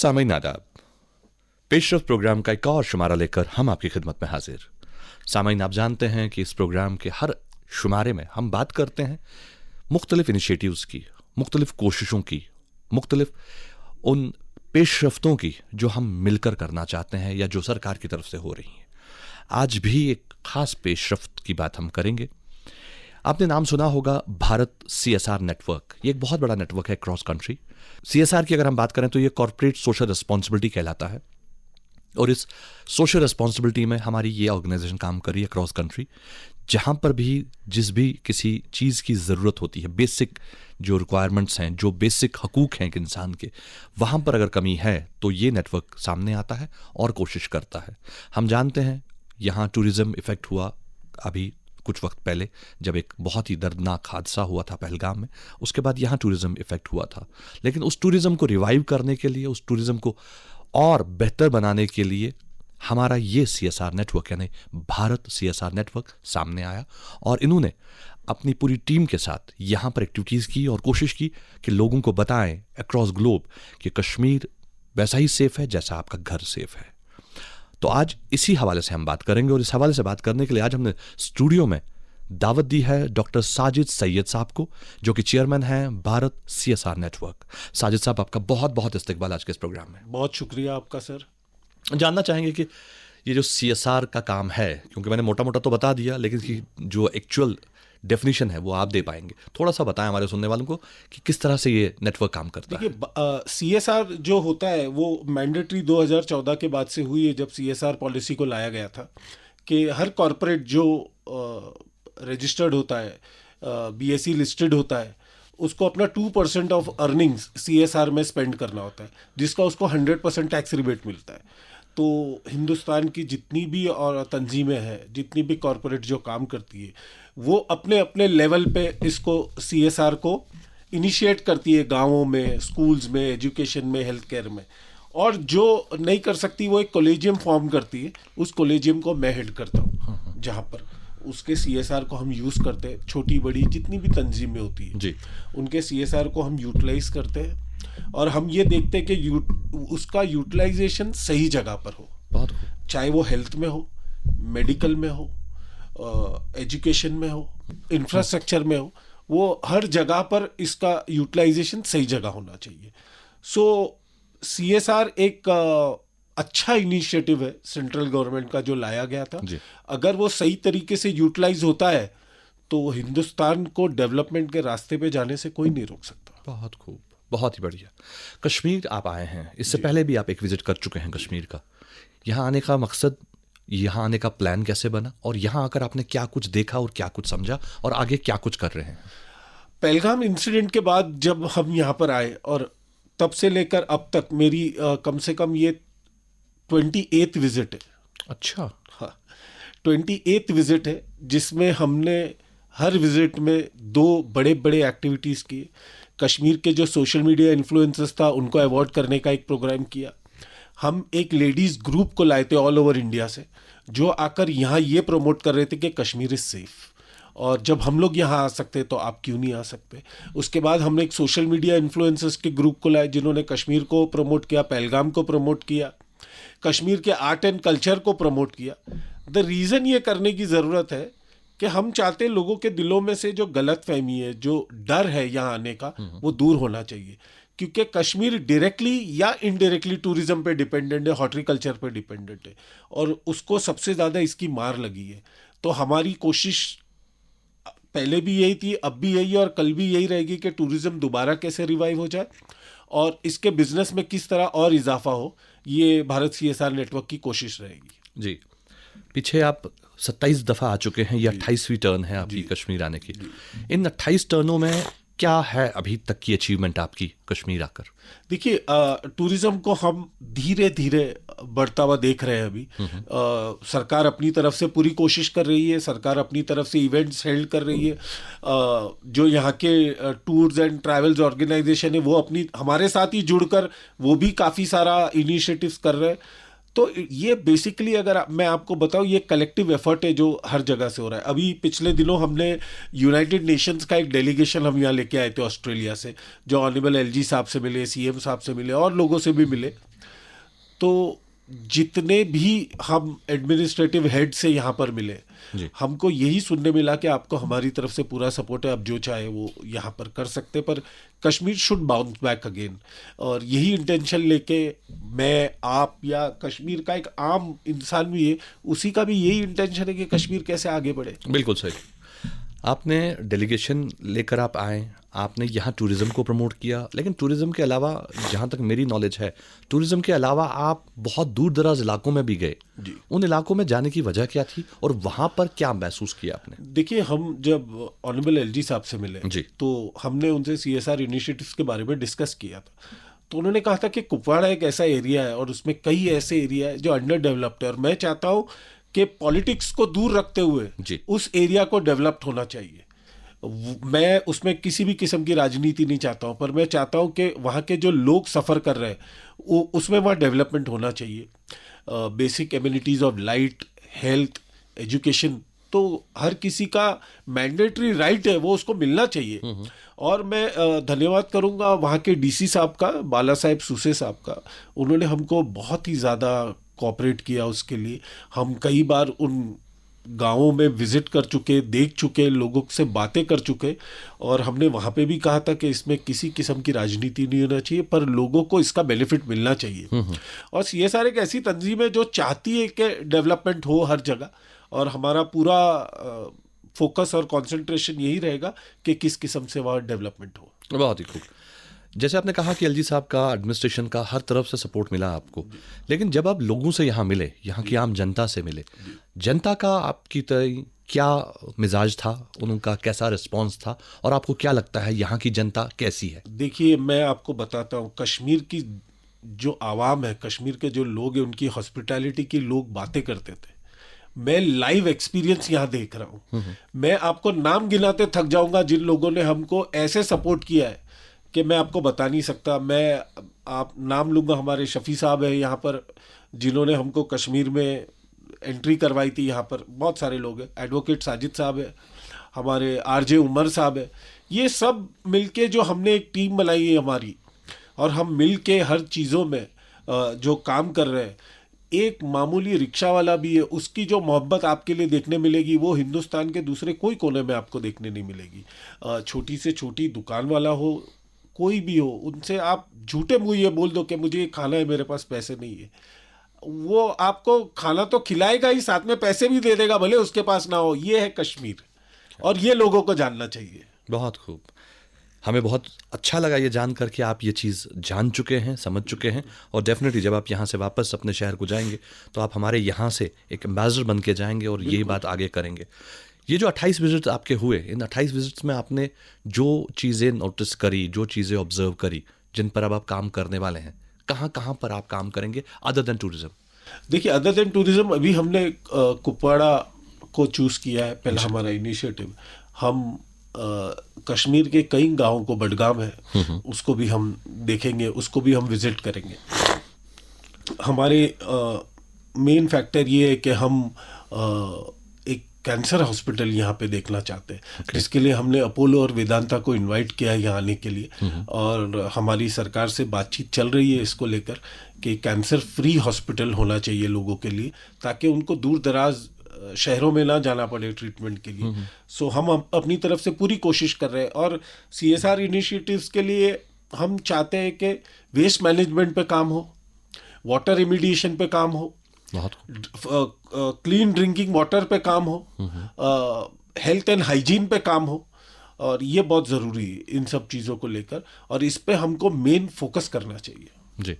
सामीन आदाब, पेशरफ प्रोग्राम का एक और शुमारा लेकर हम आपकी खिदमत में हाजिर। सामीन, आप जानते हैं कि इस प्रोग्राम के हर शुमारे में हम बात करते हैं मुख्तलिफ इनिशिएटिव्स की, मुख्तलिफ कोशिशों की, मुख्तलिफ उन पेशरफ्तों की जो हम मिलकर करना चाहते हैं या जो सरकार की तरफ से हो रही हैं। आज भी एक खास पेशरफ्त की बात हम करेंगे। आपने नाम सुना होगा भारत CSR नेटवर्क। ये एक बहुत बड़ा नेटवर्क है क्रॉस कंट्री। CSR की अगर हम बात करें तो ये कॉर्पोरेट सोशल रिस्पॉन्सिबिलिटी कहलाता है, और इस सोशल रिस्पॉन्सिबिलिटी में हमारी ये ऑर्गेनाइजेशन काम कर रही है क्रॉस कंट्री। जहाँ पर भी जिस भी किसी चीज़ की ज़रूरत होती है, बेसिक जो रिक्वायरमेंट्स हैं, जो बेसिक हकूक़ हैं एक इंसान के, वहाँ पर अगर कमी है तो ये नेटवर्क सामने आता है और कोशिश करता है। हम जानते हैं यहाँ टूरिज़्म इफ़ेक्ट हुआ अभी कुछ वक्त पहले, जब एक बहुत ही दर्दनाक हादसा हुआ था पहलगाम में। उसके बाद यहाँ टूरिज़्म इफ़ेक्ट हुआ था, लेकिन उस टूरिज़्म को रिवाइव करने के लिए, उस टूरिज़्म को और बेहतर बनाने के लिए हमारा ये CSR नेटवर्क यानी भारत CSR नेटवर्क सामने आया, और इन्होंने अपनी पूरी टीम के साथ यहाँ पर एक्टिविटीज़ की और कोशिश की कि लोगों को बताएं अक्रॉस ग्लोब कि कश्मीर वैसा ही सेफ़ है जैसा आपका घर सेफ़ है। तो आज इसी हवाले से हम बात करेंगे, और इस हवाले से बात करने के लिए आज हमने स्टूडियो में दावत दी है डॉक्टर साजिद सैयद साहब को, जो कि चेयरमैन हैं भारत CSR नेटवर्क। साजिद साहब, आपका बहुत बहुत इस्तकबाल आज के इस प्रोग्राम में। बहुत शुक्रिया आपका सर। जानना चाहेंगे कि ये जो CSR का काम है, क्योंकि मैंने मोटा मोटा तो बता दिया, लेकिन इसकी जो एक्चुअल डेफिनेशन है वो आप दे पाएंगे। थोड़ा सा बताएं हमारे सुनने वालों को कि किस तरह से ये नेटवर्क काम करता है। देखिए, CSR जो होता है वो मैंडेटरी 2014 के बाद से हुई है, जब CSR पॉलिसी को लाया गया था कि हर कॉरपोरेट जो रजिस्टर्ड होता है, BSE लिस्टेड होता है, उसको अपना 2% ऑफ अर्निंग्स CSR में स्पेंड करना होता है, जिसका उसको 100% टैक्स रिबेट मिलता है। तो हिंदुस्तान की जितनी भी और तंजीमें हैं, जितनी भी कॉरपोरेट जो काम करती है, वो अपने अपने लेवल पे इसको CSR को इनिशिएट करती है, गांवों में, स्कूल्स में, एजुकेशन में, हेल्थ केयर में। और जो नहीं कर सकती वो एक कोलेजियम फॉर्म करती है। उस कोलेजियम को मैं हेड करता हूँ, जहाँ पर उसके CSR को हम यूज़ करते हैं। छोटी बड़ी जितनी भी तंजीमें होती है जी, उनके CSR को हम यूटिलाइज करते हैं, और हम ये देखते हैं कि उसका यूटिलाइजेशन सही जगह पर हो। बहुत, चाहे वो हेल्थ में हो, मेडिकल में हो, एजुकेशन में हो, इंफ्रास्ट्रक्चर में हो, वो हर जगह पर इसका यूटिलाइजेशन सही जगह होना चाहिए। सो CSR एक अच्छा इनिशिएटिव है सेंट्रल गवर्नमेंट का जो लाया गया था। अगर वो सही तरीके से यूटिलाइज होता है तो हिंदुस्तान को डेवलपमेंट के रास्ते पे जाने से कोई नहीं रोक सकता। बहुत खूब, बहुत ही बढ़िया। कश्मीर आप आए हैं, इससे पहले भी आप एक विजिट कर चुके हैं कश्मीर का। यहाँ आने का मकसद, यहाँ आने का प्लान कैसे बना, और यहाँ आकर आपने क्या कुछ देखा और क्या कुछ समझा, और आगे क्या कुछ कर रहे हैं? पहलगाम इंसिडेंट के बाद जब हम यहाँ पर आए, और तब से लेकर अब तक मेरी कम से कम ये 28th विजिट है। अच्छा। हाँ, 28th विजिट है, जिसमें हमने हर विजिट में 2 बड़े बड़े एक्टिविटीज़ किए। कश्मीर के जो सोशल मीडिया इन्फ्लुएंसर्स था उनको अवॉर्ड करने का एक प्रोग्राम किया। हम एक लेडीज़ ग्रुप को लाए थे ऑल ओवर इंडिया से, जो आकर यहाँ ये प्रमोट कर रहे थे कि कश्मीर इज़ सेफ़, और जब हम लोग यहाँ आ सकते तो आप क्यों नहीं आ सकते। उसके बाद हमने एक सोशल मीडिया इन्फ्लुएंसर्स के ग्रुप को लाए, जिन्होंने कश्मीर को प्रमोट किया, पहलगाम को प्रमोट किया, कश्मीर के आर्ट एंड कल्चर को प्रमोट किया। द रीज़न ये करने की ज़रूरत है कि हम चाहते हैं लोगों के दिलों में से जो गलत फहमी है, जो डर है यहाँ आने का, वो दूर होना चाहिए। क्योंकि कश्मीर डायरेक्टली या इनडायरेक्टली टूरिज्म पे डिपेंडेंट है, हॉर्टिकल्चर पे डिपेंडेंट है, और उसको सबसे ज़्यादा इसकी मार लगी है। तो हमारी कोशिश पहले भी यही थी, अब भी यही है, और कल भी यही रहेगी कि टूरिज्म दोबारा कैसे रिवाइव हो जाए और इसके बिजनेस में किस तरह और इजाफा हो। ये भारत CSR नेटवर्क की कोशिश रहेगी। जी, पीछे आप 27 दफ़ा आ चुके हैं, ये 28वीं टर्न है आपकी कश्मीर आने की। इन 28 टर्नों में क्या है अभी तक की अचीवमेंट आपकी कश्मीर आकर? देखिए, टूरिज्म को हम धीरे धीरे बढ़ता हुआ देख रहे हैं अभी। सरकार अपनी तरफ से पूरी कोशिश कर रही है, सरकार अपनी तरफ से इवेंट्स हेल्ड कर रही है। जो यहाँ के टूर्स एंड ट्रैवल्स ऑर्गेनाइजेशन है वो अपनी हमारे साथ ही जुड़कर वो भी काफ़ी सारा इनिशिएटिव्स कर रहे हैं। तो ये बेसिकली अगर मैं आपको बताऊं, ये कलेक्टिव एफर्ट है जो हर जगह से हो रहा है। अभी पिछले दिनों हमने यूनाइटेड नेशंस का एक डेलीगेशन हम यहाँ लेके आए थे ऑस्ट्रेलिया से, जो ऑनरेबल एलजी साहब से मिले, सीएम साहब से मिले और लोगों से भी मिले। तो जितने भी हम एडमिनिस्ट्रेटिव हेड से यहाँ पर मिले, हमको यही सुनने मिला कि आपको हमारी तरफ से पूरा सपोर्ट है, आप जो चाहे वो यहाँ पर कर सकते, पर Kashmir should bounce back again. और यही इंटेंशन लेके मैं, आप या कश्मीर का एक आम इंसान भी है, उसी का भी यही इंटेंशन है कि कश्मीर कैसे आगे बढ़े। बिल्कुल सही। आपने डेलीगेशन लेकर आप आए, आपने यहाँ टूरिज़्म को प्रमोट किया, लेकिन टूरिज़्म के अलावा, जहाँ तक मेरी नॉलेज है, टूरिज़्म के अलावा आप बहुत दूर दराज इलाकों में भी गए। उन इलाकों में जाने की वजह क्या थी और वहाँ पर क्या महसूस किया आपने? देखिए, हम जब ऑनरेबल एलजी साहब से मिले तो हमने उनसे CSR इनिशिएटिव्स के बारे में डिस्कस किया था। तो उन्होंने कहा था कि कुपवाड़ा एक ऐसा एरिया है और उसमें कई ऐसे एरिया है जो अंडर डेवलप्ड है, और मैं चाहता हूँ कि पॉलिटिक्स को दूर रखते हुए उस एरिया को डेवलप्ड होना चाहिए। मैं उसमें किसी भी किस्म की राजनीति नहीं चाहता हूँ, पर मैं चाहता हूँ कि वहाँ के जो लोग सफ़र कर रहे हैं उसमें वहाँ डेवलपमेंट होना चाहिए। Basic amenities of light, health, education, तो हर किसी का मैंडेटरी राइट है, वो उसको मिलना चाहिए। और मैं धन्यवाद करूँगा वहाँ के DC साहब का, बाला साहेब सूसे साहब का। उन्होंने हमको बहुत ही ज़्यादा कोऑपरेट किया। उसके लिए हम कई बार उन गाँवों में विजिट कर चुके, देख चुके, लोगों से बातें कर चुके, और हमने वहाँ पे भी कहा था कि इसमें किसी किस्म की राजनीति नहीं होना चाहिए, पर लोगों को इसका बेनिफिट मिलना चाहिए। और CSR एक ऐसी तंजीम है जो चाहती है कि डेवलपमेंट हो हर जगह, और हमारा पूरा फोकस और कंसंट्रेशन यही रहेगा कि किस किस्म से वहाँ डेवलपमेंट हो। बहुत ही खूब। जैसे आपने कहा कि एलजी साहब का, एडमिनिस्ट्रेशन का हर तरफ से सपोर्ट मिला आपको, लेकिन जब आप लोगों से यहाँ मिले, यहाँ की आम जनता से मिले, जनता का आपकी तरह क्या मिजाज था, उनका कैसा रिस्पांस था, और आपको क्या लगता है यहाँ की जनता कैसी है? देखिए, मैं आपको बताता हूँ, कश्मीर की जो आवाम है, कश्मीर के जो लोग हैं, उनकी हॉस्पिटैलिटी की लोग बातें करते थे। मैं लाइव एक्सपीरियंस यहाँ देख रहा हूँ। मैं आपको नाम गिनाते थक जाऊंगा जिन लोगों ने हमको ऐसे सपोर्ट किया है कि मैं आपको बता नहीं सकता। मैं आप नाम लूँगा, हमारे शफ़ी साहब है यहाँ पर, जिन्होंने हमको कश्मीर में एंट्री करवाई थी। यहाँ पर बहुत सारे लोग हैं, एडवोकेट साजिद साहब है, हमारे RJ उमर साहब है। ये सब मिलके जो हमने एक टीम बनाई है हमारी, और हम मिलके हर चीज़ों में जो काम कर रहे हैं। एक मामूली रिक्शा वाला भी है, उसकी जो मोहब्बत आपके लिए देखने मिलेगी वो हिंदुस्तान के दूसरे कोई कोने में आपको देखने नहीं मिलेगी। छोटी से छोटी दुकान वाला हो, कोई भी हो, उनसे आप झूठे मुंह ये बोल दो कि मुझे ये खाना है, मेरे पास पैसे नहीं है, वो आपको खाना तो खिलाएगा ही, साथ में पैसे भी दे देगा, भले उसके पास ना हो। ये है कश्मीर, और ये लोगों को जानना चाहिए। बहुत खूब। हमें बहुत अच्छा लगा ये जानकर कि आप ये चीज़ जान चुके हैं, समझ चुके हैं, और डेफिनेटली जब आप यहाँ से वापस अपने शहर को जाएंगे तो आप हमारे यहाँ से एक एम्बेसडर बन के जाएंगे और यही बात आगे करेंगे। ये जो 28 विजिट्स आपके हुए, इन 28 विजिट्स में आपने जो चीज़ें नोटिस करी, जो चीज़ें ऑब्जर्व करी, जिन पर अब आप काम करने वाले हैं, कहाँ कहाँ पर आप काम करेंगे अदर देन टूरिज्म? देखिए, अदर देन टूरिज्म अभी हमने कुपवाड़ा को चूज़ किया है, पहला हमारा इनिशिएटिव। हम कश्मीर के कई गांवों को, बडगाम है, उसको भी हम देखेंगे, उसको भी हम विजिट करेंगे। हमारे मेन फैक्टर ये है कि हम एक कैंसर हॉस्पिटल यहाँ पे देखना चाहते हैं, जिसके लिए हमने अपोलो और वेदांता को इनवाइट किया है यहाँ आने के लिए, और हमारी सरकार से बातचीत चल रही है इसको लेकर कि कैंसर फ्री हॉस्पिटल होना चाहिए लोगों के लिए, ताकि उनको दूर दराज शहरों में ना जाना पड़े ट्रीटमेंट के लिए। सो हम अपनी तरफ से पूरी कोशिश कर रहे हैं, और CSR इनिशिएटिव्स के लिए हम चाहते हैं कि वेस्ट मैनेजमेंट पे काम हो, वाटर रिमीडिएशन पे काम हो, क्लीन ड्रिंकिंग वाटर पे काम हो, हेल्थ एंड हाइजीन पे काम हो, और ये बहुत ज़रूरी है इन सब चीज़ों को लेकर, और इस पे हमको मेन फोकस करना चाहिए। जी।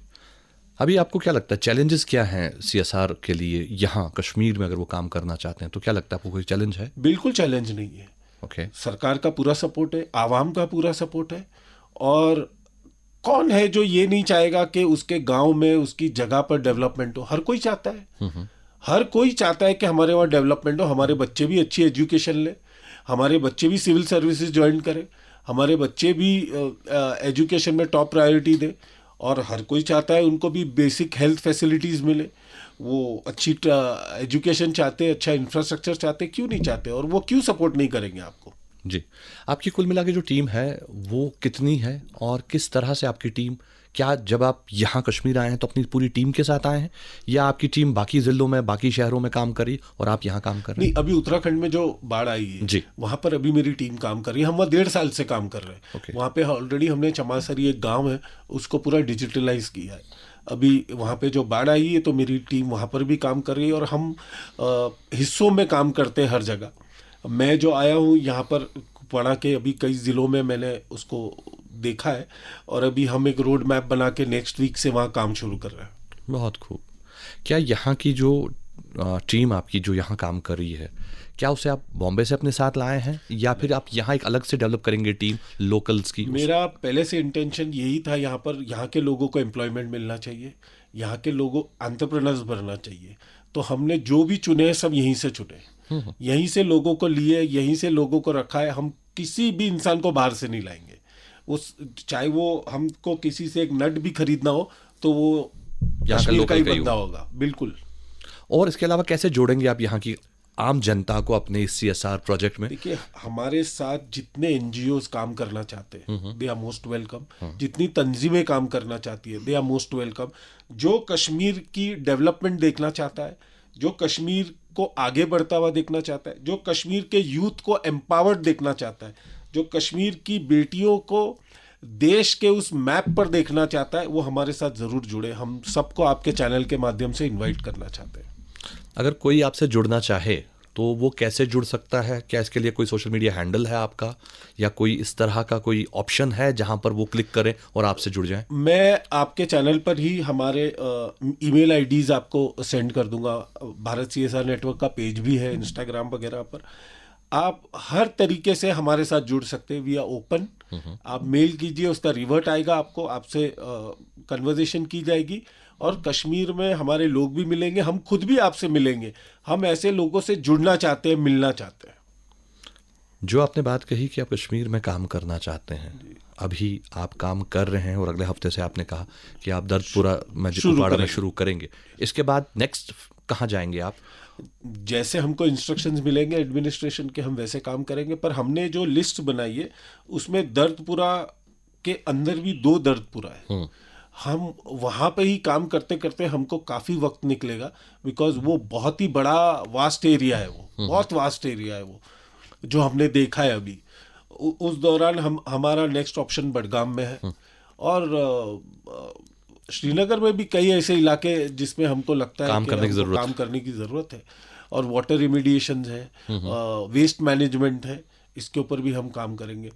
अभी आपको क्या लगता है चैलेंजेस क्या हैं CSR के लिए यहाँ कश्मीर में? अगर वो काम करना चाहते हैं तो क्या लगता है आपको, कोई चैलेंज है? बिल्कुल चैलेंज नहीं है। ओके। सरकार का पूरा सपोर्ट है, आवाम का पूरा सपोर्ट है, और कौन है जो ये नहीं चाहेगा कि उसके गांव में, उसकी जगह पर डेवलपमेंट हो? हर कोई चाहता है। हर कोई चाहता है कि हमारे वहाँ डेवलपमेंट हो, हमारे बच्चे भी अच्छी एजुकेशन लें, हमारे बच्चे भी सिविल सर्विसेज ज्वाइन करें, हमारे बच्चे भी एजुकेशन में टॉप प्रायोरिटी दें, और हर कोई चाहता है उनको भी बेसिक हेल्थ फैसिलिटीज़ मिले, वो अच्छी एजुकेशन चाहते हैं, अच्छा इंफ्रास्ट्रक्चर चाहते हैं, क्यों नहीं चाहते, और वो क्यों सपोर्ट नहीं करेंगे आपको। जी, आपकी कुल मिला के जो टीम है वो कितनी है और किस तरह से आपकी टीम, क्या जब आप यहाँ कश्मीर आए हैं तो अपनी पूरी टीम के साथ आए हैं या आपकी टीम बाकी ज़िलों में बाकी शहरों में काम करी और आप यहाँ काम कर रहे हैं? नहीं, अभी उत्तराखंड में जो बाढ़ आई है जी, वहाँ पर अभी मेरी टीम काम कर रही है। हम वहाँ 1.5 साल से काम कर रहे हैं। ओके। वहाँ पे ऑलरेडी हमने चमासरी एक गांव है उसको पूरा डिजिटलाइज किया है। अभी वहाँ पे जो बाढ़ आई है तो मेरी टीम वहाँ पर भी काम कर रही है, और हम हिस्सों में काम करते हैं हर जगह। मैं जो आया हूँ यहाँ पर पढ़ा के अभी कई ज़िलों में मैंने उसको देखा है, और अभी हम एक रोड मैप बना के नेक्स्ट वीक से वहाँ काम शुरू कर रहे हैं। बहुत खूब। क्या यहाँ की जो टीम आपकी जो यहाँ काम कर रही है, क्या उसे आप बॉम्बे से अपने साथ लाए हैं या फिर आप यहाँ एक अलग से डेवलप करेंगे टीम लोकल्स की? मेरा पहले से इंटेंशन यही था, यहाँ पर यहाँ के लोगों को एम्प्लॉयमेंट मिलना चाहिए, यहाँ के लोगों एंटरप्रेन्योर्स बनना चाहिए। तो हमने जो भी चुने हैं सब यहीं से चुने, यहीं से लोगों को लिए, यहीं से लोगों को रखा है। हम किसी भी इंसान को बाहर से नहीं लाएंगे। उस चाहे वो हमको किसी से एक नट भी खरीदना हो तो वो यहाँ का कश्मीर का ही लोकल का ही बंदा हो। होगा। बिल्कुल। और इसके अलावा कैसे जोड़ेंगे आप यहाँ की आम जनता को अपने इस CSR प्रोजेक्ट में? देखिए, हमारे साथ जितने NGOs काम करना चाहते हैं दे आर मोस्ट वेलकम। जितनी तंजीमें काम करना चाहती है दे आर मोस्ट वेलकम। जो कश्मीर की डेवलपमेंट देखना चाहता है, जो कश्मीर को आगे बढ़ता हुआ देखना चाहता है, जो कश्मीर के यूथ को एम्पावर्ड देखना चाहता है, जो कश्मीर की बेटियों को देश के उस मैप पर देखना चाहता है, वो हमारे साथ ज़रूर जुड़े। हम सबको आपके चैनल के माध्यम से इनवाइट करना चाहते हैं। अगर कोई आपसे जुड़ना चाहे तो वो कैसे जुड़ सकता है? क्या इसके लिए कोई सोशल मीडिया हैंडल है आपका या कोई इस तरह का कोई ऑप्शन है जहां पर वो क्लिक करें और आपसे जुड़ जाएं? मैं आपके चैनल पर ही हमारे ईमेल आईडीज आपको सेंड कर दूंगा। भारत CSR नेटवर्क का पेज भी है इंस्टाग्राम वगैरह पर। आप हर तरीके से हमारे साथ जुड़ सकते हैं, वी आर ओपन। आप मेल कीजिए, उसका रिवर्ट आएगा आपको, आपसे कन्वर्जेशन की जाएगी, और कश्मीर में हमारे लोग भी मिलेंगे, हम खुद भी आपसे मिलेंगे। हम ऐसे लोगों से जुड़ना चाहते हैं, मिलना चाहते हैं। जो आपने बात कही कि आप कश्मीर में काम करना चाहते हैं, अभी आप काम कर रहे हैं और अगले हफ्ते से आपने कहा कि आप दर्दपुरा में कुपवाड़ा में शुरू करेंगे। इसके बाद नेक्स्ट कहाँ जाएंगे आप? जैसे हमको इंस्ट्रक्शंस मिलेंगे एडमिनिस्ट्रेशन के, हम वैसे काम करेंगे। पर हमने जो लिस्ट बनाई है उसमें दर्दपुरा के अंदर भी 2 दर्दपुरा है। हम वहाँ पे ही काम करते करते हमको काफ़ी वक्त निकलेगा, बिकॉज वो बहुत ही बड़ा वास्ट एरिया है, वो बहुत वास्ट एरिया है वो, जो हमने देखा है अभी। उस दौरान हमारा नेक्स्ट ऑप्शन बडगाम में है, और श्रीनगर में भी कई ऐसे इलाके जिसमें हमको लगता है काम करने की ज़रूरत है। और वाटर रिमीडिएशन है, वेस्ट मैनेजमेंट है, इसके ऊपर भी हम काम करेंगे।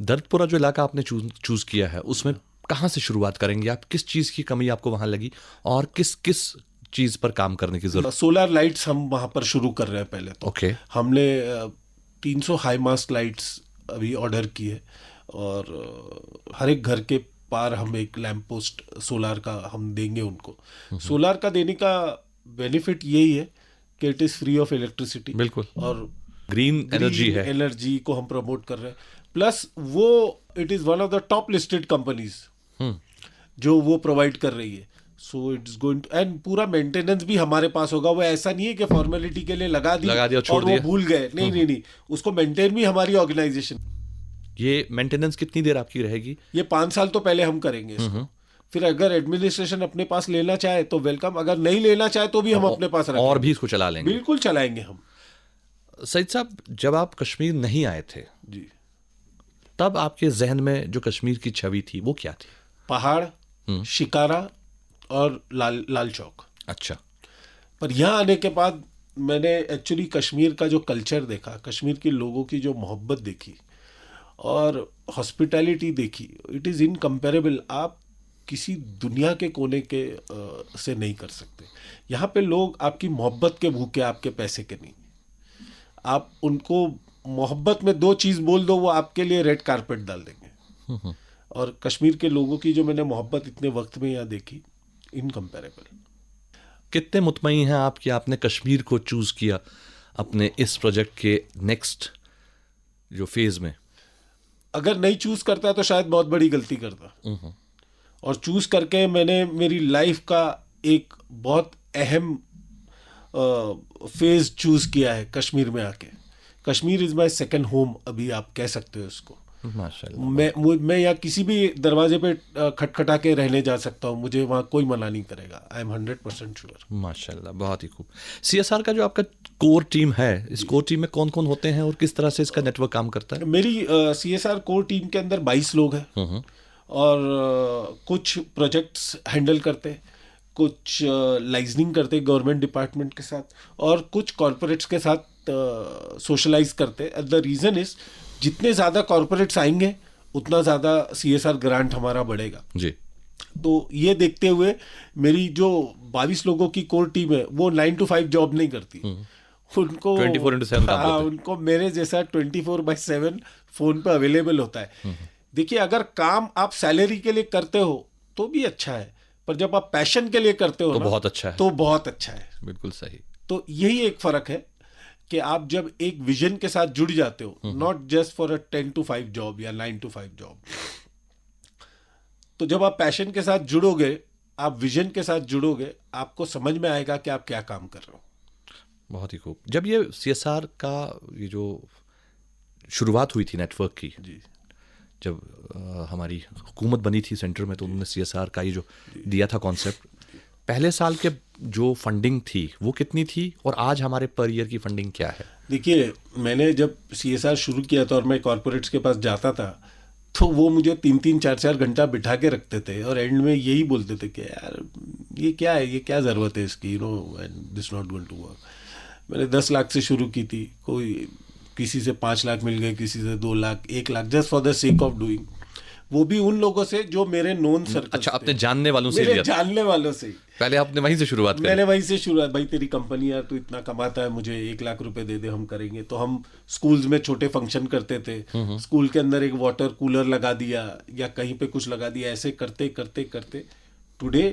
दर्दपुरा जो इलाका आपने चूज किया है उसमें कहाँ से शुरुआत करेंगे आप? किस चीज़ की कमी आपको वहाँ लगी और किस किस चीज़ पर काम करने की जरूरत? सोलर लाइट्स हम वहाँ पर शुरू कर रहे हैं पहले तो। ओके। हमने 300 हाई मास्ट लाइट्स अभी ऑर्डर की है, और हर एक घर के पार हम एक लैंप पोस्ट सोलार का हम देंगे उनको। सोलार का देने का बेनिफिट यही है कि it is free of electricity. बिल्कुल। और ग्रीन एनर्जी है, एनर्जी को हम प्रमोट कर रहे हैं। प्लस वो it is one of the top listed companies जो वो प्रोवाइड कर रही है। So it's going to, and पूरा मेंटेनेंस भी हमारे पास होगा। वो ऐसा नहीं है कि फॉर्मेलिटी के लिए लगा दिया छोड़ और वो भूल गए, नहीं, उसको मेंटेन भी हमारी ऑर्गेनाइजेशन। ये मेंटेनेंस कितनी देर आपकी रहेगी? ये 5 साल तो पहले हम करेंगे इसको। फिर अगर एडमिनिस्ट्रेशन अपने पास लेना चाहे तो वेलकम, अगर नहीं लेना चाहे तो भी हम अपने पास रखेंगे और भी इसको चला लेंगे। बिल्कुल चलाएंगे हम। सईद साहब, जब आप कश्मीर नहीं आए थे जी, तब आपके जहन में जो कश्मीर की छवि थी वो क्या थी? पहाड़, शिकारा और लाल चौक। अच्छा। पर यहाँ आने के बाद मैंने एक्चुअली कश्मीर का जो कल्चर देखा, कश्मीर के लोगों की जो मोहब्बत देखी और हॉस्पिटैलिटी देखी, इट इज़ इनकम्पेरेबल। आप किसी दुनिया के कोने के से नहीं कर सकते। यहाँ पे लोग आपकी मोहब्बत के भूखे, आपके पैसे के नहीं। आप उनको मोहब्बत में 2 चीज़ बोल दो, वो आपके लिए रेड कारपेट डाल देंगे। और कश्मीर के लोगों की जो मैंने मोहब्बत इतने वक्त में यहाँ देखी, इनकम्पेरेबल। कितने मुतमईन हैं आप कि आपने कश्मीर को चूज किया अपने इस प्रोजेक्ट के नेक्स्ट जो फेज में? अगर नहीं चूज करता तो शायद बहुत बड़ी गलती करता। और चूज करके मैंने मेरी लाइफ का एक बहुत अहम फेज चूज किया है कश्मीर में आके। Kashmir is my second home, अभी आप कह सकते हो इसको। माशाल्लाह। मैं या किसी भी दरवाजे पे खटखटा के रहने जा सकता हूँ, मुझे वहाँ कोई मना नहीं करेगा। I am 100% sure. माशाल्लाह, बहुत ही खूब। सीएसआर का जो आपका कोर टीम है, इस कोर टीम में कौन कौन होते हैं और किस तरह से इसका नेटवर्क काम करता है? मेरी सीएसआर कोर टीम के अंदर 22 लोग हैं और कुछ प्रोजेक्ट्स हैंडल करते हैं, कुछ लाइजनिंग करते हैं गवर्नमेंट डिपार्टमेंट के साथ, और कुछ कॉरपोरेट्स के साथ सोशलाइज करते हैं। द रीज़न इज जितने ज़्यादा कॉरपोरेट्स आएंगे उतना ज़्यादा सीएसआर ग्रांट हमारा बढ़ेगा जी। तो ये देखते हुए मेरी जो 22 लोगों की कोर टीम है वो 9 to 5 जॉब नहीं करती। उनको 24/7 काम करते हैं। उनको मेरे जैसा 24/7 फोन पे अवेलेबल होता है। देखिए, अगर काम आप सैलरी के लिए करते हो तो भी अच्छा है, पर जब आप पैशन के लिए करते हो तो ना, बहुत अच्छा है। तो बहुत अच्छा है। बिल्कुल सही। तो यही एक फर्क है कि आप जब एक विजन के साथ जुड़ जाते हो, not just for a 10 to 5 job या 9 to 5 जॉब, तो जब आप पैशन के साथ जुड़ोगे, आप विजन के साथ जुड़ोगे, आपको समझ में आएगा कि आप क्या काम कर रहे हो। बहुत ही खूब। जब ये सीएसआर का ये जो शुरुआत हुई थी नेटवर्क की जी, जब हमारी हुकूमत बनी थी सेंटर में, तो उन्होंने सीएसआर का ये जो दिया था कॉन्सेप्ट, पहले साल के जो फंडिंग थी वो कितनी थी और आज हमारे पर ईयर की फंडिंग क्या है? देखिए, मैंने जब सीएसआर शुरू किया था और मैं कॉरपोरेट्स के पास जाता था तो वो मुझे 3-3, 4-4 घंटा बिठा के रखते थे और एंड में यही बोलते थे कि यार ये क्या है, ये क्या ज़रूरत है इसकी, you know, and this not going to work. मैंने 10 लाख से शुरू की थी, कोई किसी से 5 लाख मिल गए, किसी से 2 lakh, 1 lakh, just for the sake of doing. वो भी उन लोगों से जो मेरे नोन सर्कल। अच्छा, अपने जानने वालों से मेरे लिया था? जानने वालों से। पहले आपने वहीं से शुरुआत करी? मैंने वहीं से शुरुआत, भाई तेरी कंपनी यार, तू इतना कमाता है, मुझे 1 लाख रुपए दे दे, हम करेंगे। तो हम स्कूल्स में छोटे फंक्शन करते थे, स्कूल के अंदर एक वाटर कूलर लगा दिया या कहीं पे कुछ लगा दिया, ऐसे करते करते करते today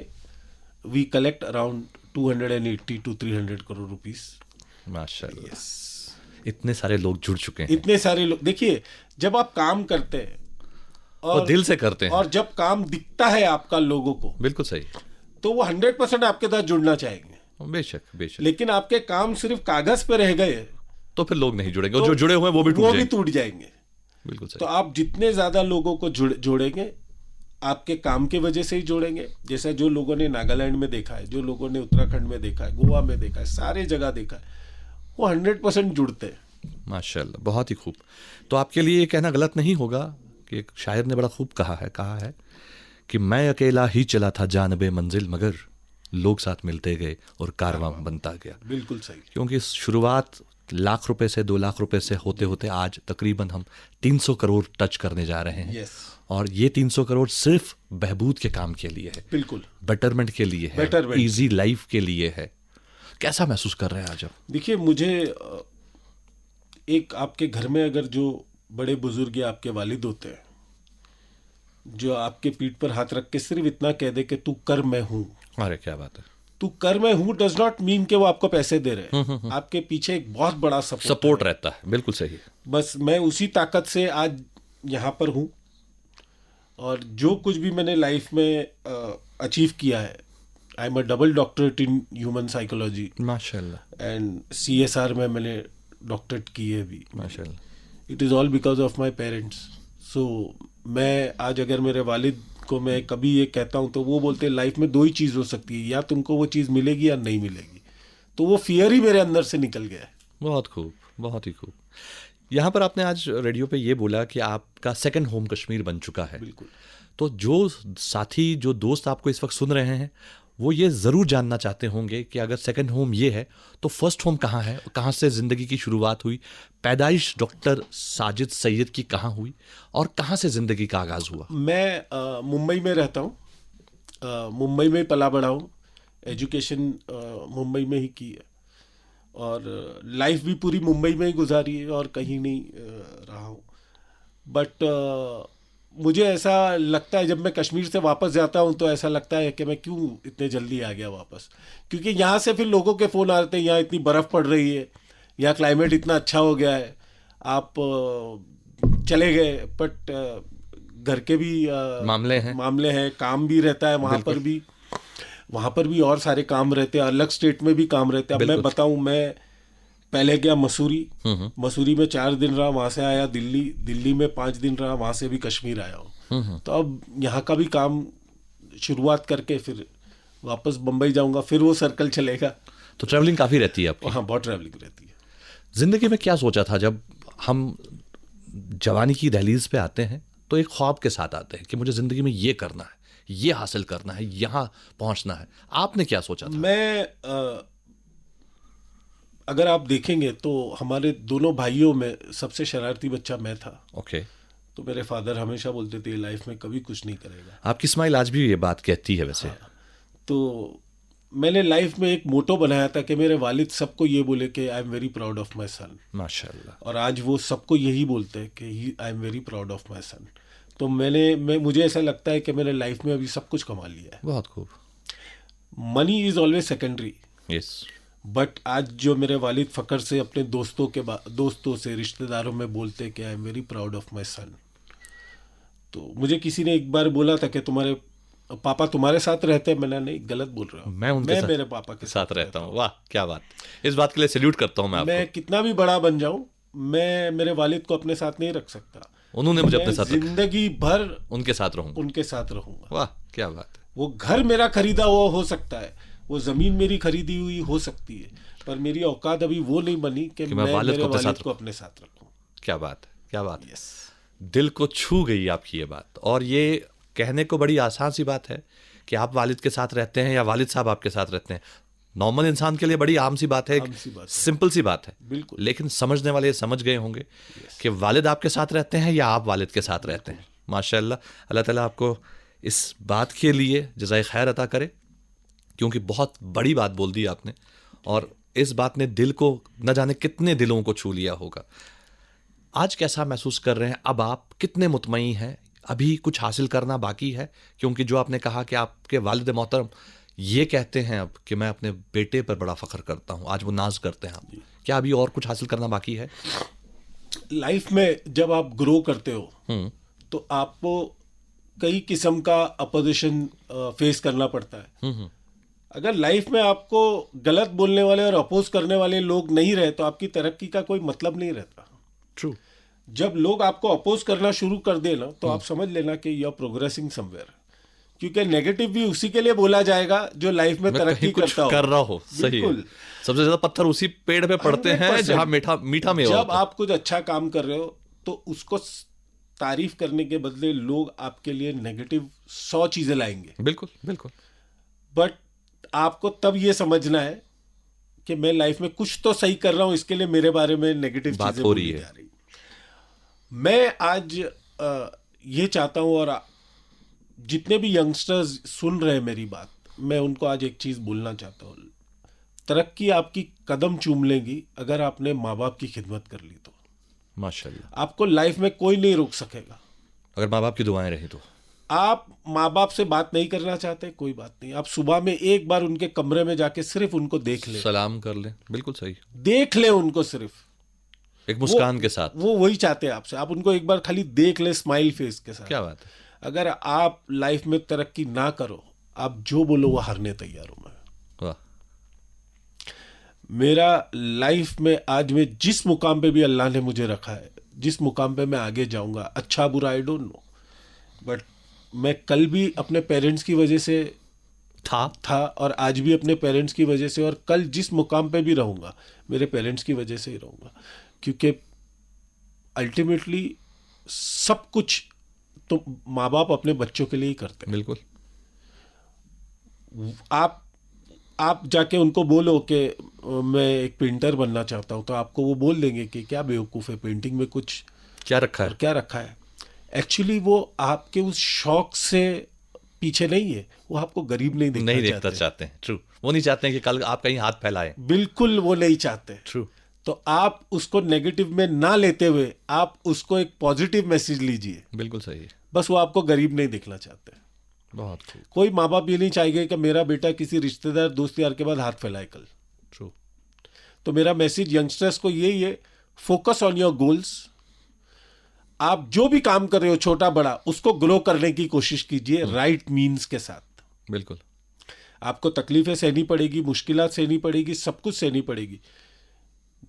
we collect around 280 to 300 crore rupees. माशाल्लाह, इतने सारे लोग जुड़ चुके हैं। इतने सारे लोग। देखिए, जब आप काम करते हैं और दिल से करते हैं, और जब काम दिखता है आपका लोगों को, बिल्कुल सही, तो वो 100% आपके साथ जुड़ना चाहेंगे। बेशक बेशक। लेकिन आपके काम सिर्फ कागज पे रह गए तो फिर लोग नहीं जुड़ेंगे, और तो जो जुड़े हुए हैं वो भी टूट जाएंगे। बिल्कुल सही। तो आप जितने ज्यादा लोगों को जोड़ेंगे, आपके काम की वजह से ही जोड़ेंगे। जैसे जो लोगों ने नागालैंड में देखा है, जो लोगों ने उत्तराखंड में देखा है, गोवा में देखा है, सारे जगह देखा है, वो 100% जुड़ते हैं। माशाल्लाह, बहुत ही खूब। तो आपके लिए ये कहना गलत नहीं होगा कि एक शायर ने बड़ा खूब कहा है कि मैं अकेला ही चला था जानबे मंजिल, मगर लोग साथ मिलते गए और कारवां बनता गया। बिल्कुल सही। क्योंकि शुरुआत लाख रुपए से, 2 लाख रुपए से होते होते आज तकरीबन हम 300 करोड़ टच करने जा रहे हैं। और ये 300 करोड़ सिर्फ बहबूद के काम के लिए है, बिल्कुल बेटरमेंट के लिए है, इजी लाइफ के लिए है। कैसा महसूस कर रहे हैं आज आप? देखिए, मुझे एक आपके घर में अगर जो बड़े बुजुर्ग या आपके वालिद होते हैं, जो आपके पीठ पर हाथ रख के सिर्फ इतना कह दे कि तू कर, मैं हूं। अरे क्या बात है। तू कर, मैं हूं डज नॉट मीन कि वो आपको पैसे दे रहे हैं। आपके पीछे एक बहुत बड़ा सपोर्ट रहता है। बिल्कुल सही। बस मैं उसी ताकत से आज यहाँ पर हूँ, और जो कुछ भी मैंने लाइफ में अचीव किया है, I am a double doctorate in human psychology माशाल्लाह, एंड सीएसआर में मैंने डॉक्टरेट की है भी। माशाल्लाह। It is all because of my parents. So मैं आज अगर मेरे वालिद को मैं कभी ये कहता हूँ तो वो बोलते हैं लाइफ में 2 ही चीज़ हो सकती है, या तुमको वो चीज़ मिलेगी या नहीं मिलेगी। तो वो फियर ही मेरे अंदर से निकल गया है। बहुत खूब, बहुत ही खूब। यहाँ पर आपने आज रेडियो पे ये बोला कि आपका सेकंड होम कश्मीर बन चुका है। बिल्कुल। तो जो साथी, जो दोस्त आपको इस वक्त सुन रहे हैं, वो ये ज़रूर जानना चाहते होंगे कि अगर सेकंड होम ये है तो फर्स्ट होम कहाँ है, कहाँ से ज़िंदगी की शुरुआत हुई, पैदाइश डॉक्टर साजिद सैयद की कहाँ हुई और कहाँ से ज़िंदगी का आगाज़ हुआ? मैं मुंबई में रहता हूँ, मुंबई में पला बड़ा हूँ, एजुकेशन मुंबई में ही की है, और लाइफ भी पूरी मुंबई में ही गुजारी है और कहीं नहीं रहा हूँ। बट मुझे ऐसा लगता है जब मैं कश्मीर से वापस जाता हूँ तो ऐसा लगता है कि मैं क्यों इतने जल्दी आ गया वापस, क्योंकि यहाँ से फिर लोगों के फ़ोन आते हैं, यहाँ इतनी बर्फ़ पड़ रही है, यहाँ क्लाइमेट इतना अच्छा हो गया है, आप चले गए। बट घर के भी मामले हैं, काम भी रहता है वहाँ पर भी और सारे काम रहते हैं, अलग स्टेट में भी काम रहते हैं। अब मैं बताऊँ, मैं पहले गया मसूरी में 4 दिन रहा, वहाँ से आया दिल्ली में 5 दिन रहा, वहाँ से भी कश्मीर आया हूँ। तो अब यहाँ का भी काम शुरुआत करके फिर वापस बम्बई जाऊँगा, फिर वो सर्कल चलेगा। तो ट्रैवलिंग काफ़ी रहती है आपकी? हाँ, बहुत ट्रैवलिंग रहती है। जिंदगी में क्या सोचा था जब हम जवानी की दहलीज पे आते हैं? तो एक ख्वाब के साथ आते हैं कि मुझे जिंदगी में ये करना है, ये हासिल करना है, यहाँ पहुंचना है। आपने क्या सोचा था? मैं अगर आप देखेंगे तो हमारे दोनों भाइयों में सबसे शरारती बच्चा मैं था। ओके। तो मेरे फादर हमेशा बोलते थे लाइफ में कभी कुछ नहीं करेगा। आपकी स्माइल आज भी ये बात कहती है वैसे। हाँ, तो मैंने लाइफ में एक मोटो बनाया था कि मेरे वालिद सबको ये बोले कि I am very proud of my son. माशाल्लाह। और आज वो सबको यही बोलते हैं कि I am very proud of my son. तो मुझे ऐसा लगता है कि मैंने लाइफ में अभी सब कुछ कमा लिया है। बहुत खूब। Money is always secondary. Yes. But आज जो मेरे वालिद फ़ख्र से अपने दोस्तों से रिश्तेदारों में बोलते कि I am very proud of my son. तो मुझे किसी ने एक बार बोला था कि तुम्हारे पापा तुम्हारे साथ रहते हैं। मैंने नहीं, गलत बोल रहा हूँ, मैं मेरे पापा के साथ रहता हूँ। वाह, क्या बात। इस बात के लिए सैल्यूट करता हूँ मैं आपको। मैं कितना भी बड़ा बन जाऊँ, मैं मेरे वालिद को अपने साथ नहीं रख सकता। उन्होंने मुझे अपने साथ जिंदगी भर उनके साथ रहूंगा। वाह, क्या बात है। वो घर मेरा खरीदा हुआ हो सकता है, वो जमीन मेरी खरीदी हुई हो सकती है, पर मेरी औकात अभी वो नहीं बनी कि मैं मेरे वालिद को अपने साथ रखूं। क्या बात है, क्या बात है। yes. दिल को छू गई आपकी ये बात। और ये कहने को बड़ी आसान सी बात है कि आप वालिद के साथ रहते हैं या वालिद साहब आपके साथ रहते हैं। नॉर्मल इंसान के लिए बड़ी आम सी बात है, सिंपल सी बात है। बिल्कुल। लेकिन समझने वाले समझ गए होंगे कि वालिद आपके साथ रहते हैं या आप वालिद के साथ रहते हैं। माशाअल्लाह, अल्लाह ताला आपको इस बात के लिए जज़ाए खैर अता करे, क्योंकि बहुत बड़ी बात बोल दी आपने और इस बात ने दिल को न जाने कितने दिलों को छू लिया होगा। आज कैसा महसूस कर रहे हैं? अब आप कितने मुतमईन हैं? अभी कुछ हासिल करना बाकी है? क्योंकि जो आपने कहा कि आपके वालिद मोहतरम ये कहते हैं अब कि मैं अपने बेटे पर बड़ा फ़ख्र करता हूँ, आज वो नाज करते हैं। आप क्या अभी और कुछ हासिल करना बाकी है? लाइफ में जब आप ग्रो करते हो तो आपको कई किस्म का अपोजिशन फेस करना पड़ता है। अगर लाइफ में आपको गलत बोलने वाले और अपोज करने वाले लोग नहीं रहे तो आपकी तरक्की का कोई मतलब नहीं रहता। ट्रू। जब लोग आपको अपोज करना शुरू कर देना तो आप समझ लेना कि यू आर प्रोग्रेसिंग समवेयर, क्योंकि नेगेटिव भी उसी के लिए बोला जाएगा जो लाइफ में तरक्की कर रहा हो। सही है। सबसे ज्यादा पत्थर उसी पेड़ पे पड़ते हैं जहां मीठा मेवा। जब आप कुछ अच्छा काम कर रहे हो तो उसको तारीफ करने के बदले लोग आपके लिए नेगेटिव 100 चीजें लाएंगे। बिल्कुल बिल्कुल। बट आपको तब ये समझना है कि मैं लाइफ में कुछ तो सही कर रहा हूं, इसके लिए मेरे बारे में नेगेटिव बात हो रही है। मैं आज ये चाहता हूं, और जितने भी यंगस्टर्स सुन रहे हैं मेरी बात, मैं उनको आज एक चीज बोलना चाहता हूं। तरक्की आपकी कदम चूम लेगी अगर आपने माँ बाप की खिदमत कर ली तो। माशाल्लाह। आपको लाइफ में कोई नहीं रोक सकेगा अगर माँ बाप की दुआएं रही तो। आप माँ बाप से बात नहीं करना चाहते, कोई बात नहीं, आप सुबह में एक बार उनके कमरे में जाके सिर्फ उनको देख ले, सलाम कर ले। बिल्कुल सही। देख ले उनको, सिर्फ एक मुस्कान के साथ। वो वही चाहते हैं आपसे। आप उनको एक बार खाली देख ले स्माइल फेस के साथ। क्या बात है। अगर आप लाइफ में तरक्की ना करो, आप जो बोलो वो हारने तैयार हूं मैं। वाह। मेरा लाइफ में आज मैं जिस मुकाम पे भी अल्लाह ने मुझे रखा है, जिस मुकाम पे मैं आगे जाऊंगा, अच्छा बुरा आई डोंट नो, बट मैं कल भी अपने पेरेंट्स की वजह से था और आज भी अपने पेरेंट्स की वजह से, और कल जिस मुकाम पे भी रहूंगा मेरे पेरेंट्स की वजह से ही रहूंगा, क्योंकि अल्टीमेटली सब कुछ तो माँ बाप अपने बच्चों के लिए ही करते हैं। बिल्कुल। आप जाके उनको बोलो कि मैं एक पेंटर बनना चाहता हूँ, तो आपको वो बोल देंगे कि क्या बेवकूफ़ है, पेंटिंग में कुछ क्या रखा है। एक्चुअली वो आपके उस शौक से पीछे नहीं है, वो आपको गरीब नहीं देखना चाहते हैं। ट्रू। वो नहीं चाहते हैं कि कल आप कहीं हाथ फैलाएं। बिल्कुल वो नहीं चाहते। ट्रू। तो आप उसको नेगेटिव में ना लेते हुए आप उसको एक पॉजिटिव मैसेज लीजिए। बिल्कुल सही है। बस वो आपको गरीब नहीं देखना चाहते। बहुत खूब। कोई माँ बाप ये नहीं चाहेंगे कि मेरा बेटा किसी रिश्तेदार दोस्त यार के बाद हाथ फैलाए कल। ट्रू। तो मेरा मैसेज यंगस्टर्स को यही है, फोकस ऑन योर गोल्स। आप जो भी काम कर रहे हो छोटा बड़ा, उसको ग्रो करने की कोशिश कीजिए राइट मीन्स के साथ। बिल्कुल। आपको तकलीफें सहनी पड़ेगी, मुश्किलात सहनी पड़ेगी, सब कुछ सहनी पड़ेगी।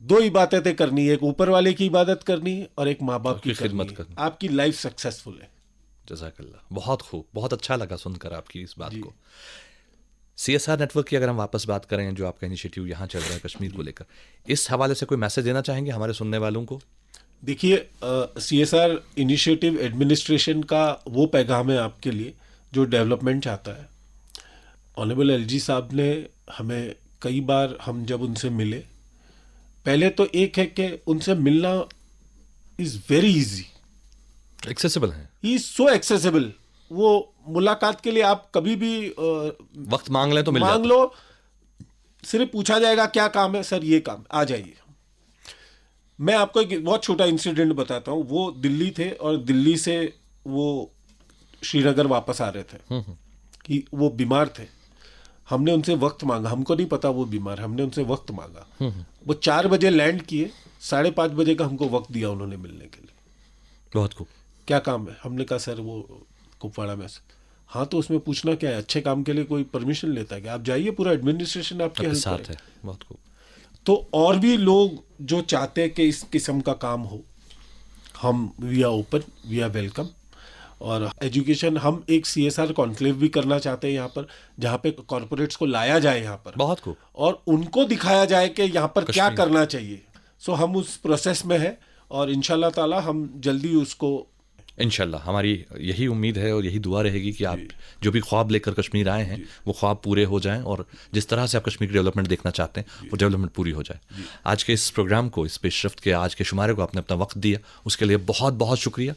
दो इबादतें करनी है, एक ऊपर वाले की इबादत करनी है और एक माँ बाप की खिदमत करनी है। करनी। आपकी लाइफ सक्सेसफुल है। जज़ाकल्लाह, बहुत खूब, बहुत अच्छा लगा सुनकर आपकी इस बात को। CSR नेटवर्क की अगर हम वापस बात करें, जो आपका इनिशिएटिव यहाँ चल रहा है कश्मीर को लेकर, इस हवाले से कोई मैसेज देना चाहेंगे हमारे सुनने वालों को? देखिए, CSR इनिशिएटिव एडमिनिस्ट्रेशन का वो पैगाम है आपके लिए जो डेवलपमेंट चाहता है। ऑनरेबल LG साहब ने हमें कई बार, हम जब उनसे मिले, पहले तो एक है कि उनसे मिलना इज़ वेरी इजी, एक्सेसिबल है, ही इज सो एक्सेसिबल। वो मुलाकात के लिए आप कभी भी वक्त मांग लें तो मिल मांग जाता लो, सिर्फ पूछा जाएगा क्या काम है सर, ये काम, आ जाइए। मैं आपको एक बहुत छोटा इंसिडेंट बताता हूँ। वो दिल्ली थे और दिल्ली से वो श्रीनगर वापस आ रहे थे कि वो बीमार थे। हमने उनसे वक्त मांगा, हमको नहीं पता वो बीमार, हमने उनसे वक्त मांगा। वो 4 बजे लैंड किए, 5:30 बजे का हमको वक्त दिया उन्होंने मिलने के लिए। बहुत खूब। क्या काम है? हमने कहा सर वो कुपवाड़ा में। हाँ, तो उसमें पूछना क्या है, अच्छे काम के लिए कोई परमिशन लेता है क्या? आप जाइए, पूरा एडमिनिस्ट्रेशन आपके हेल्प साथ करेगा। है। बहुत खूब। तो और भी लोग जो चाहते हैं कि इस किस्म का काम हो, हम we are open, we are welcome. और एजुकेशन, हम एक CSR कॉन्क्लेव भी करना चाहते हैं यहाँ पर, जहाँ पे कॉर्पोरेट्स को लाया जाए यहाँ पर, बहुत खूब। और उनको दिखाया जाए कि यहाँ पर क्या कश्मीर। करना चाहिए। सो हम उस प्रोसेस में है और इंशाल्लाह ताला हम जल्दी उसको, इंशाल्लाह हमारी यही उम्मीद है और यही दुआ रहेगी कि आप जो भी ख्वाब लेकर कश्मीर आए हैं वो ख्वाब पूरे हो जाएं और जिस तरह से आप कश्मीर की डेवलपमेंट देखना चाहते हैं वो डेवलपमेंट पूरी हो जाए। आज के इस प्रोग्राम को, इस पेशरफ्त के आज के शुमारे को आपने अपना वक्त दिया, उसके लिए बहुत बहुत शुक्रिया।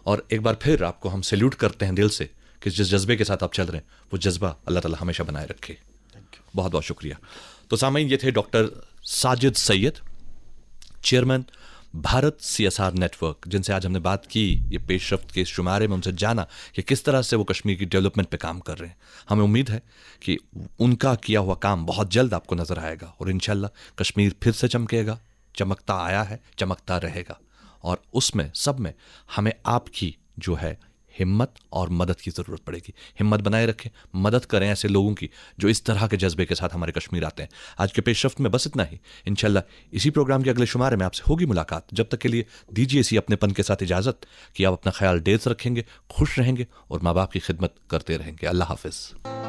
और एक बार फिर आपको हम सैल्यूट करते हैं दिल से कि जिस जज्बे के साथ आप चल रहे हैं वो जज्बा अल्लाह ताला हमेशा बनाए रखे। बहुत बहुत शुक्रिया। तो सामईन, ये थे doctor Sajid Syed, chairman Bharat CSR network, जिनसे आज हमने बात की, ये पेशरफ्त के इस शुमारे में उनसे जाना कि किस तरह से वो कश्मीर की डेवलपमेंट पे काम कर रहे हैं। हमें उम्मीद है कि उनका किया हुआ काम बहुत जल्द आपको नजर आएगा और इंशाल्लाह कश्मीर फिर से चमकेगा, चमकता आया है, चमकता रहेगा। और उसमें सब में हमें आपकी जो है हिम्मत और मदद की ज़रूरत पड़ेगी। हिम्मत बनाए रखें, मदद करें ऐसे लोगों की जो इस तरह के जज्बे के साथ हमारे कश्मीर आते हैं। आज के पेशरफ्त में बस इतना ही। इंशाल्लाह इसी प्रोग्राम के अगले शुमारे में आपसे होगी मुलाकात। जब तक के लिए दीजिए इसी अपनेपन के साथ इजाज़त कि आप अपना ख्याल डेज रखेंगे, खुश रहेंगे और माँ बाप की खिदमत करते रहेंगे। अल्लाह हाफिज़।